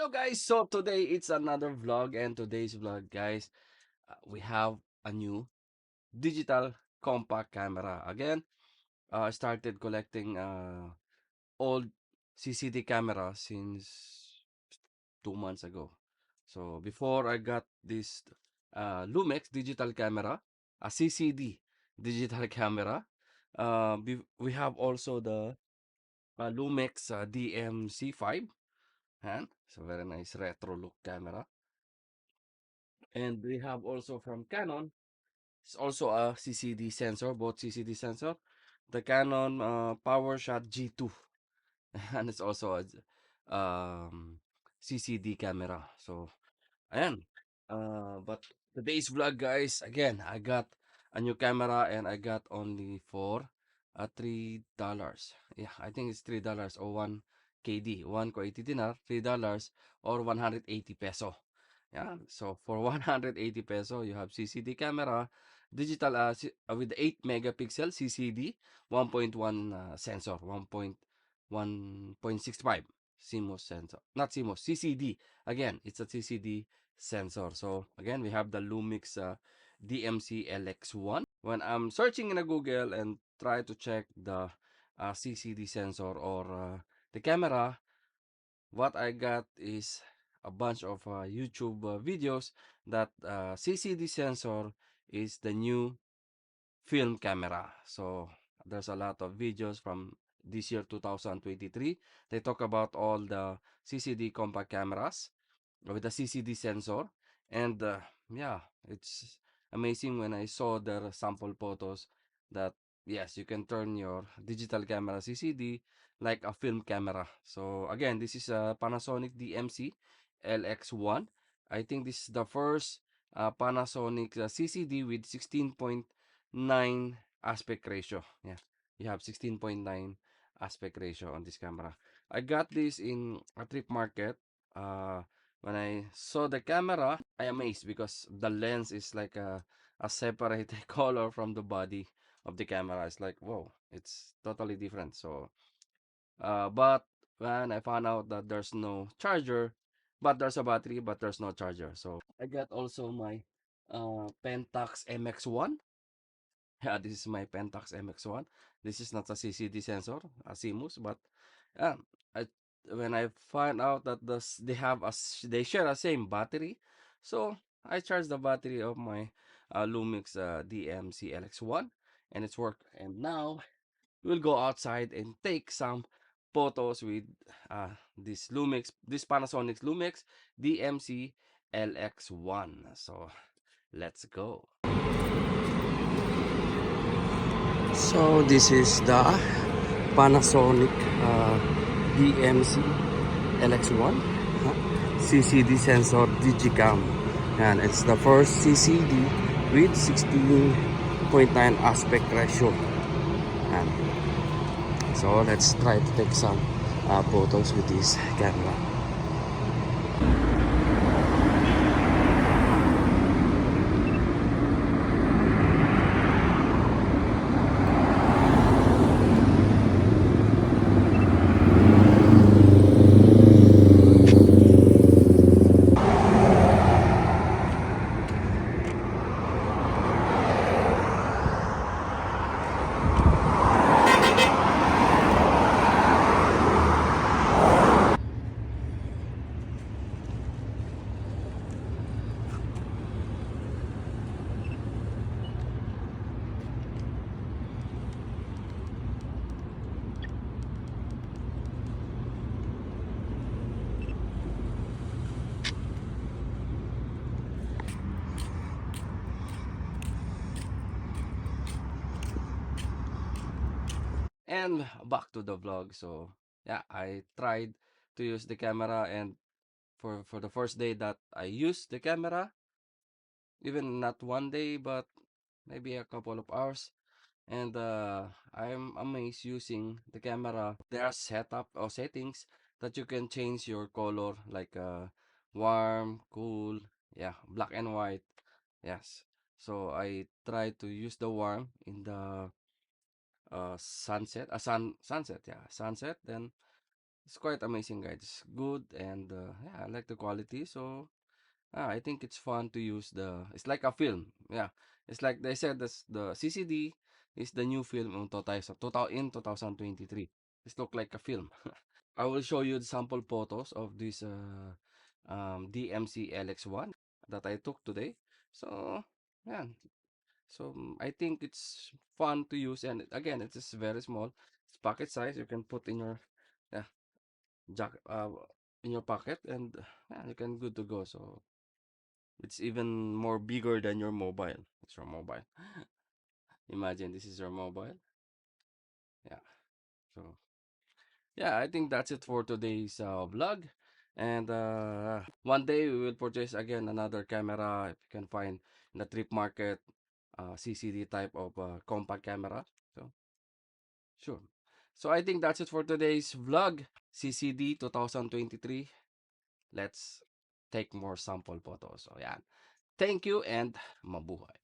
guys, so today it's another vlog, and today's vlog, guys, we have a new digital compact camera. Again, I started collecting old CCD camera since 2 months ago. So before I got this Lumix digital camera, a CCD digital camera, we have also the Lumix DMC5. And so very nice retro look camera. And we have also from Canon, it's also a CCD sensor, both CCD sensor. The Canon PowerShot G2, and it's also a CCD camera. So, ayan. But today's vlog, guys, again, I got a new camera and I got only for $3. Yeah, I think it's $3 or 1 KD, 1 Kuwaiti dinar, $3 or 180 peso. Yeah, so for 180 peso, you have CCD camera, digital with 8 megapixel CCD, 1.1 sensor, 1.1.65 CMOS sensor, not CMOS, CCD. Again, it's a CCD sensor. So again, we have the Lumix DMC LX1. When I'm searching in a Google and try to check the CCD sensor or the camera, what I got is a bunch of YouTube videos that CCD sensor is the new film camera. So there's a lot of videos from this year 2023. They talk about all the CCD compact cameras with the CCD sensor. And yeah, it's amazing when I saw their sample photos that yes, you can turn your digital camera CCD like a film camera. So again, this is a Panasonic DMC LX1. I think this is the first Panasonic CCD with 16.9 aspect ratio. Yeah, you have 16.9 aspect ratio on this camera. I got this in a trip market. When I saw the camera, I amazed because the lens is like a separate color from the body of the camera. It's like, whoa, it's totally different. So, but when I found out that there's no charger, but there's a battery, but there's no charger. So I got also my Pentax MX1. Yeah, this is my Pentax MX1. This is not a CCD sensor, a CMOS, but yeah, I, when I find out that they have they share a same battery, so I charge the battery of my Lumix DMC LX1, and it's work. And now we'll go outside and take some photos with this Panasonic Lumix DMC LX1. So let's go. So this is the Panasonic DMC LX1 CCD sensor digicam, and it's the first CCD with 16.9 aspect ratio. And so let's try to take some photos with this camera. And back to the vlog. So yeah, I tried to use the camera, and for the first day that I used the camera, even not one day but maybe a couple of hours, and I'm amazed using the camera. There are setup or settings that you can change your color, like warm, cool, yeah, black and white. Yes, so I try to use the warm in the sunset, sunset, yeah, sunset. Then It's quite amazing, guys. It's good, and yeah, I like the quality. So I think it's fun to use the. It's like a film. Yeah, it's like they said this, the CCD is the new film in 2023. It's look like a film. I will show you the sample photos of this DMC LX1 that I took today. So yeah, so I think it's fun to use, and again, it is very small. It's pocket size. You can put in your, yeah, jack in your pocket, and yeah, you can good to go. So it's even more bigger than your mobile. It's your mobile. Imagine this is your mobile. Yeah. So yeah, I think that's it for today's vlog. And one day we will purchase again another camera if you can find in the trip market, CCD type of compact camera. So sure. So I think that's it for today's vlog, CCD 2023. Let's take more sample photos. So yeah. Thank you and mabuhay.